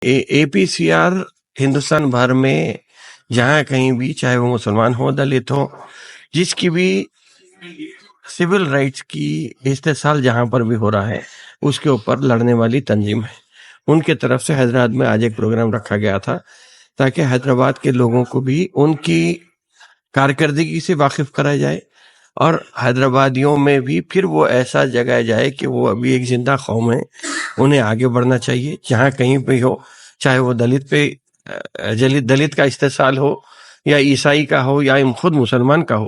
اے پی C R Hindustan بھر میں جہاں کہیں بھی، چاہے وہ مسلمان ہو، دلت ہو، جس کی بھی سول رائٹس کی استحصال جہاں پر بھی ہو رہا ہے، اس کے اوپر لڑنے والی تنظیم ہے. ان کے طرف سے حیدرآباد میں آج ایک پروگرام رکھا گیا تھا تاکہ حیدرآباد کے لوگوں کو بھی ان کی کارکردگی سے واقف کرایا جائے، اور حیدرآبادیوں میں بھی پھر وہ ایسا جگہ جائے کہ وہ ابھی ایک زندہ قوم ہے، انہیں آگے بڑھنا چاہیے جہاں کہیں پہ ہو، چاہے وہ دلت کا استحصال ہو، یا عیسائی کا ہو، یا خود مسلمان کا ہو.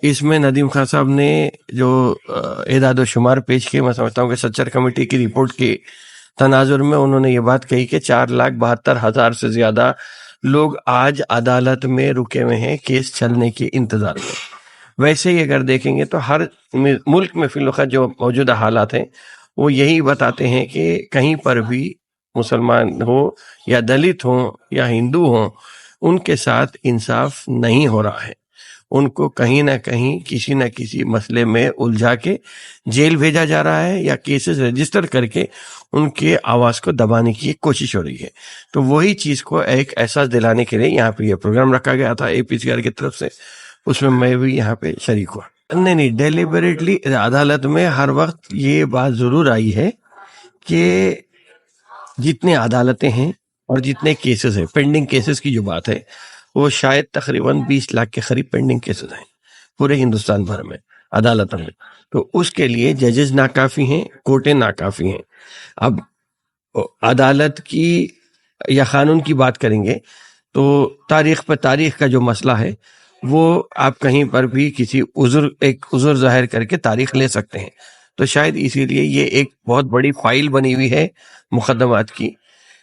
اس میں ندیم خان صاحب نے جو اعداد و شمار پیش کیے، میں سمجھتا ہوں کہ سچر کمیٹی کی رپورٹ کے تناظر میں انہوں نے یہ بات کہی کہ 4,72,000 سے زیادہ لوگ آج عدالت میں رکے ہوئے ہیں کیس چلنے کے انتظار میں. ویسے ہی اگر دیکھیں گے تو ہر ملک میں فی الوقت جو موجودہ حالات ہیں وہ یہی بتاتے ہیں کہ کہیں پر بھی مسلمان ہو یا دلت ہوں یا ہندو ہوں، ان کے ساتھ انصاف نہیں ہو رہا ہے. ان کو کہیں نہ کہیں کسی نہ کسی مسئلے میں الجھا کے جیل بھیجا جا رہا ہے، یا کیسز رجسٹر کر کے ان کے آواز کو دبانے کی کوشش ہو رہی ہے. تو وہی چیز کو ایک احساس دلانے کے لیے یہاں پہ یہ پروگرام رکھا گیا تھا اے پی سی آر کی طرف سے. اس میں بھی یہاں پہ شریک ہوا. نہیں، ڈیلیبریٹلی عدالت میں ہر وقت یہ بات ضرور آئی ہے کہ جتنے عدالتیں ہیں اور جتنے کیسز ہیں، پینڈنگ کیسز کی جو بات ہے، وہ شاید تقریباً 20 لاکھ کے قریب پینڈنگ کیسز ہیں پورے ہندوستان بھر میں عدالتوں میں. تو اس کے لیے ججز ناکافی ہیں، کورٹیں ناکافی ہیں. اب عدالت کی یا قانون کی بات کریں گے تو تاریخ کا جو مسئلہ ہے، وہ آپ کہیں پر بھی ایک عذر ظاہر کر کے تاریخ لے سکتے ہیں. تو شاید اسی لیے یہ ایک بہت بڑی فائل بنی ہوئی ہے مقدمات کی،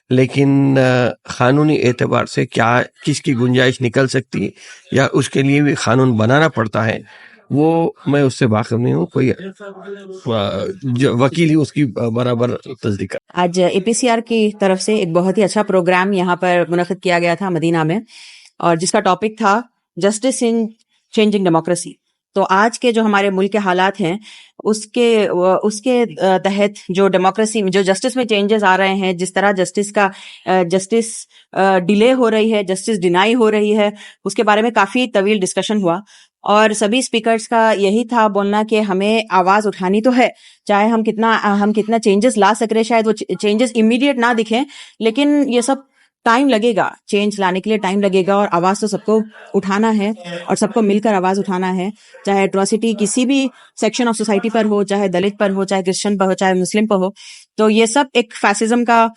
لیکن قانونی اعتبار سے کیا کس کی گنجائش نکل سکتی ہے یا اس کے لیے بھی قانون بنانا پڑتا ہے، وہ میں اس سے واقف نہیں ہوں. کوئی وکیل ہی اس کی برابر تصدیق. آج اے پی سی آر کی طرف سے ایک بہت ہی اچھا پروگرام یہاں پر منعقد کیا گیا تھا مدینہ میں، اور جس کا ٹاپک تھا جسٹس ان چینجنگ ڈیموکریسی. تو آج کے جو ہمارے ملک کے حالات ہیں اس کے تحت جو ڈیموکریسی میں جو جسٹس میں چینجز آ رہے ہیں، جس طرح جسٹس ڈیلے ہو رہی ہے، جسٹس ڈینائی ہو رہی ہے، اس کے بارے میں کافی طویل ڈسکشن ہوا. اور سبھی اسپیکرز کا یہی تھا بولنا کہ ہمیں آواز اٹھانی تو ہے، چاہے ہم کتنا چینجز لا سک رہے، شاید وہ چینجز امیڈیٹ نہ دکھیں، لیکن یہ سب ٹائم لگے گا، چینج لانے کے لیے ٹائم لگے گا. اور آواز تو سب کو اٹھانا ہے اور سب کو مل کر آواز اٹھانا ہے، چاہے ایٹراسٹی کسی بھی سیکشن آف سوسائٹی پر ہو، چاہے دلت پر ہو، چاہے کرسچن پر ہو، چاہے مسلم پر ہو. تو یہ سب ایک فیسزم کا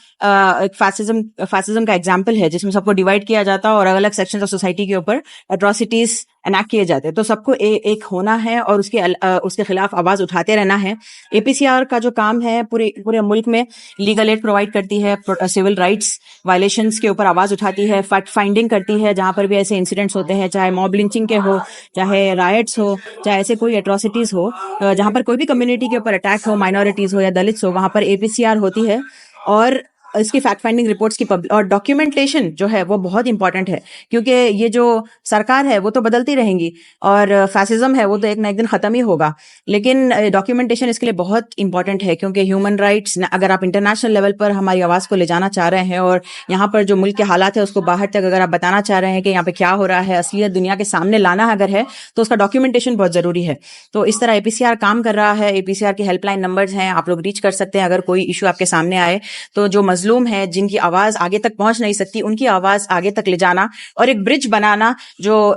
ایگزامپل ہے، جس میں سب کو ڈیوائڈ کیا جاتا اور الگ الگ سیکشن آف سوسائٹی کے اوپر ایٹراسٹیز انیکٹ کیے جاتے. تو سب کو ایک ہونا ہے اور اس کے خلاف آواز اٹھاتے رہنا ہے. اے پی سی آر کا جو کام ہے پورے ملک میں لیگل ایڈ پرووائڈ کرتی ہے، سول رائٹس وائلیشنز کے اوپر آواز اٹھاتی ہے، فیکٹ فائنڈنگ کرتی ہے جہاں پر بھی ایسے انسیڈنٹس ہوتے ہیں، چاہے موب لنچنگ کے ہو، چاہے رائٹس ہو، چاہے ایسے کوئی ایٹراسٹیز ہو، جہاں پر کوئی بھی کمیونٹی کے اوپر اٹیک ہو، مائنورٹیز ہو یا دلتس ہو، وہاں پر اے پی سی آر ہوتی ہے. اور اس کی فیکٹ فائنڈنگ رپورٹس کی اور ڈاکیومنٹیشن جو ہے وہ بہت امپورٹنٹ ہے، کیونکہ یہ جو سرکار ہے وہ تو بدلتی رہیں گی اور فیسزم ہے وہ تو ایک نہ ایک دن ختم ہی ہوگا، لیکن ڈاکیومنٹیشن اس کے لیے بہت امپورٹنٹ ہے. کیونکہ ہیومن رائٹس اگر آپ انٹرنیشنل لیول پر ہماری آواز کو لے جانا چاہ رہے ہیں اور یہاں پر جو ملک کے حالات ہے اس کو باہر تک اگر آپ بتانا چاہ رہے ہیں کہ یہاں پہ کیا ہو رہا ہے، اصلیت دنیا کے سامنے لانا اگر ہے تو اس کا ڈاکیومنٹیشن بہت ضروری ہے. تو اس طرح اے پی سی آر کام کر رہا ہے. اے پی سی آر کی ہیلپ لائن نمبرز ہیں، آپ لوگ ریچ کر سکتے ہیں اگر کوئی ایشو آپ کے سامنے آئے. تو جو مظلوم ہے، جن کی آواز آگے تک پہنچ نہیں سکتی، ان کی آواز آگے تک لے جانا اور ایک برج بنانا، جو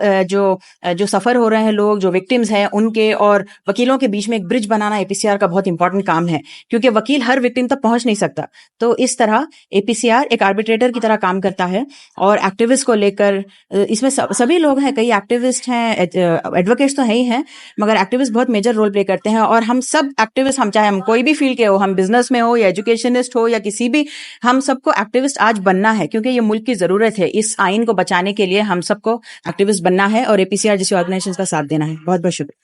سفر ہو رہے ہیں لوگ، جو وکٹمز ہیں ان کے اور وکیلوں کے بیچ میں ایک برج بنانا اے پی سی آر کا بہت امپورٹنٹ کام ہے، کیونکہ وکیل ہر وکٹم تک پہنچ نہیں سکتا. تو اس طرح اے پی سی آر ایک آربیٹریٹر کی طرح کام کرتا ہے. اور ایکٹیوسٹ کو لے کر اس میں سبھی لوگ ہیں، کئی ایکٹیوسٹ ہیں، ایڈوکیٹس تو ہیں ہی ہیں، مگر ایکٹیوسٹ بہت میجر رول پلے کرتے ہیں. اور ہم سب ایکٹیوسٹ، ہم چاہے ہم کوئی بھی فیلڈ کے ہو، ہم بزنس میں ہو یا ایجوکیشنسٹ ہو یا کسی بھی، ہم سب کو ایکٹیوسٹ آج بننا ہے، کیونکہ یہ ملک کی ضرورت ہے. اس آئین کو بچانے کے لیے ہم سب کو ایکٹیوسٹ بننا ہے اور اے پی سی آر جیسی آرگنائزیشن کا ساتھ دینا ہے. بہت بہت شکریہ.